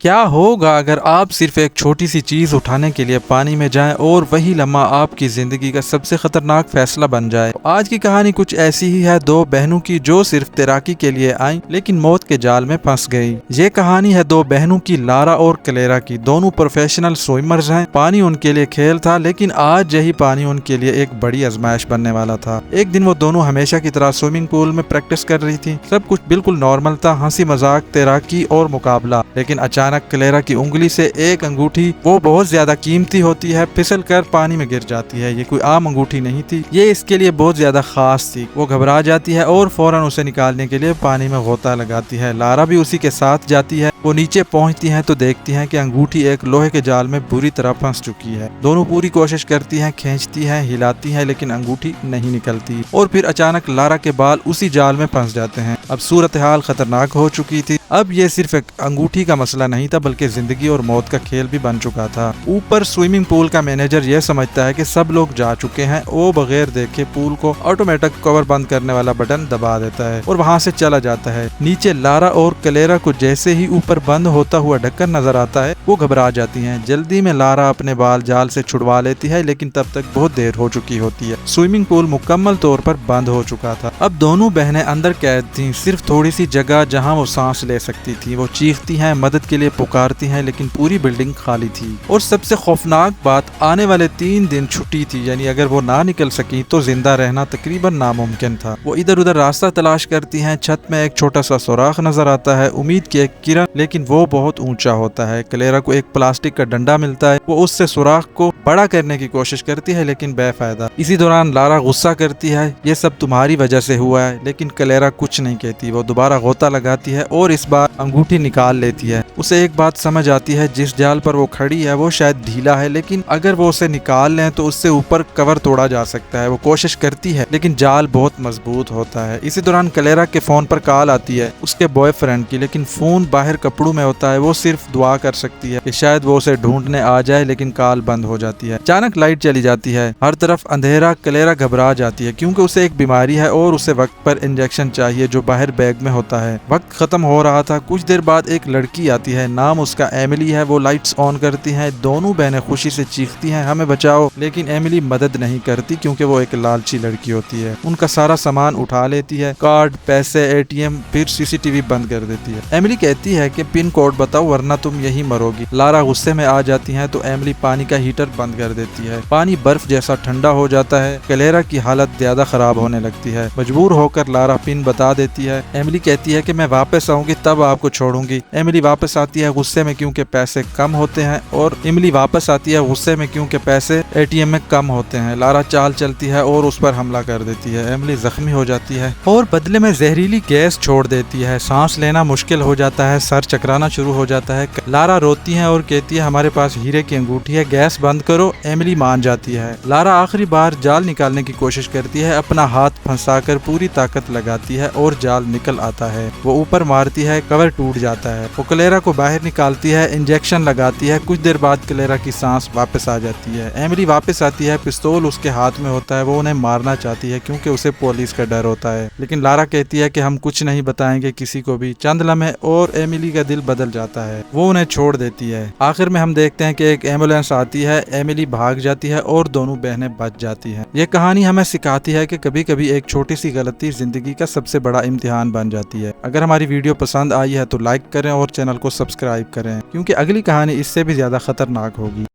क्या होगा अगर आप सिर्फ एक छोटी सी चीज उठाने के लिए पानी में जाएं और वही लम्हा आपकी जिंदगी का सबसे खतरनाक फैसला बन जाए। आज की कहानी कुछ ऐसी ही है, दो बहनों की जो सिर्फ तैराकी के लिए आई लेकिन मौत के जाल में फंस गई। ये कहानी है दो बहनों की, लारा और क्लेरा की। दोनों प्रोफेशनल स्विमर्स हैं। पानी उनके लिए खेल था, लेकिन आज यही पानी उनके लिए एक बड़ी आजमाइश बनने वाला था। एक दिन वो दोनों हमेशा की तरह स्विमिंग पूल में प्रैक्टिस कर रही थी। सब कुछ बिल्कुल नॉर्मल था, हंसी मजाक, तैराकी और मुकाबला। लेकिन अचानक क्लेरा की उंगली से एक अंगूठी, वो बहुत ज्यादा कीमती होती है, फिसल कर पानी में गिर जाती है। ये कोई आम अंगूठी नहीं थी, ये इसके लिए बहुत ज्यादा खास थी। वो घबरा जाती है और फौरन उसे निकालने के लिए पानी में गोता लगाती है। लारा भी उसी के साथ जाती है। वो नीचे पहुंचती हैं तो देखती हैं कि अंगूठी एक लोहे के जाल में बुरी तरह फंस चुकी है। दोनों पूरी कोशिश करती हैं, खींचती हैं, हिलाती हैं, लेकिन अंगूठी नहीं निकलती। और फिर अचानक लारा के बाल उसी जाल में फंस जाते हैं। अब सूरत हाल खतरनाक हो चुकी थी। अब ये सिर्फ एक अंगूठी का मसला नहीं था, बल्कि जिंदगी और मौत का खेल भी बन चुका था। ऊपर स्विमिंग पूल का मैनेजर यह समझता है कि सब लोग जा चुके हैं। वो बगैर देखे पूल को ऑटोमेटिक कवर बंद करने वाला बटन दबा देता है और वहां से चला जाता है। नीचे लारा और क्लेरा को जैसे ही ऊपर बंद होता हुआ ढक्कन नजर आता है, वो घबरा जाती हैं। जल्दी में लारा अपने बाल जाल से छुड़वा लेती है, लेकिन तब तक बहुत देर हो चुकी होती है। स्विमिंग पूल मुकम्मल तौर पर बंद हो चुका था। अब दोनों बहनें अंदर कैद थीं, सिर्फ थोड़ी सी जगह जहां वो सांस ले सकती थी। वो चीखती हैं, मदद के लिए पुकारती हैं, लेकिन पूरी बिल्डिंग खाली थी। और सबसे खौफनाक बात, आने वाले 3 दिन छुट्टी थी, यानी अगर वो ना निकल सकी तो जिंदा रहना तकरीबन नामुमकिन था। वो इधर उधर रास्ता तलाश करती हैं। छत में एक छोटा सा सुराख नजर आता है, उम्मीद की एक किरण, लेकिन वो बहुत ऊंचा होता है। क्लेरा को एक प्लास्टिक का डंडा मिलता है। वो उससे सुराख को बड़ा करने की कोशिश करती है, लेकिन बेफायदा। इसी दौरान लारा गुस्सा करती है, ये सब तुम्हारी वजह से हुआ है, लेकिन क्लेरा कुछ नहीं कहती। वो दोबारा गोता लगाती है और इस बार अंगूठी निकाल लेती है। उसे एक बात समझ आती है, जिस जाल पर वो खड़ी है वो शायद ढीला है, लेकिन अगर वो उसे निकाल लें तो उससे ऊपर कवर तोड़ा जा सकता है। वो कोशिश करती है, लेकिन जाल बहुत मजबूत होता है। इसी दौरान क्लेरा के फोन पर कॉल आती है उसके बॉयफ्रेंड की, लेकिन फोन बाहर कपड़ों में होता है। वो सिर्फ दुआ कर सकती है कि शायद वो उसे ढूंढने आ जाए, लेकिन कॉल बंद हो जाती है। अचानक लाइट चली जाती है, हर तरफ अंधेरा। क्लेरा घबरा जाती है क्योंकि उसे एक बीमारी है और उसे वक्त पर इंजेक्शन चाहिए जो बाहर बैग में होता है। वक्त खत्म हो रहा था। कुछ देर बाद एक लड़की आती है, नाम उसका एमिली है। वो लाइट्स ऑन करती है। दोनों बहनें खुशी से चीखती हैं, हमें बचाओ, लेकिन एमिली मदद नहीं करती क्योंकि वो एक लालची लड़की होती है। उनका सारा सामान उठा लेती है, कार्ड, पैसे, एटीएम, फिर सीसीटीवी बंद कर देती है। एमिली कहती है कि पिन कोड बताओ वरना तुम यही मरोगी। लारा गुस्से में आ जाती है तो एमिली पानी का हीटर बंद कर देती है। पानी बर्फ जैसा ठंडा हो जाता है। क्लेरा की हालत ज्यादा खराब होने लगती है। मजबूर होकर लारा पिन बता देती है। एमिली कहती है कि मैं वापस आऊंगी तब आपको छोड़ूंगी। एमिली वापस आती है गुस्से में क्योंकि पैसे कम होते हैं, और एमिली वापस आती है गुस्से में क्योंकि पैसे एटीएम में कम होते हैं। लारा चाल चलती है और उस पर हमला कर देती है। एमिली जख्मी हो जाती है और बदले में जहरीली गैस छोड़ देती है। सांस लेना मुश्किल हो जाता है, सर चकराना शुरू हो जाता है। लारा रोती है और कहती है हमारे पास हीरे की अंगूठी है, गैस बंद करो। एमिली मान जाती है। लारा आखिरी बार जाल निकालने की कोशिश करती है, अपना हाथ फंसाकर पूरी ताकत लगाती है और जाल निकल आता है। वो ऊपर मारती है, कवर टूट जाता है। वो क्लेरा को बाहर निकालती है, इंजेक्शन लगाती है। कुछ देर बाद क्लेरा की सांस वापस आ जाती है। एमिली वापस आती है, पिस्तौल उसके हाथ में होता है। वो उन्हें मारना चाहती है क्योंकि उसे पुलिस का डर होता है, लेकिन लारा कहती है कि हम कुछ नहीं बताएंगे किसी को भी। चंद लम्हे और एमिली का दिल बदल जाता है, वो उन्हें छोड़ देती है। आखिर में हम देखते हैं कि एक एम्बुलेंस आती है, एमिली भाग जाती है और दोनों बहनें बच जाती हैं। ये कहानी हमें सिखाती है कि कभी कभी एक छोटी सी गलती जिंदगी का सबसे बड़ा इम्तिहान बन जाती है। अगर हमारी वीडियो पसंद आई है तो लाइक करें और चैनल को सब्सक्राइब करें, क्योंकि अगली कहानी इससे भी ज्यादा खतरनाक होगी।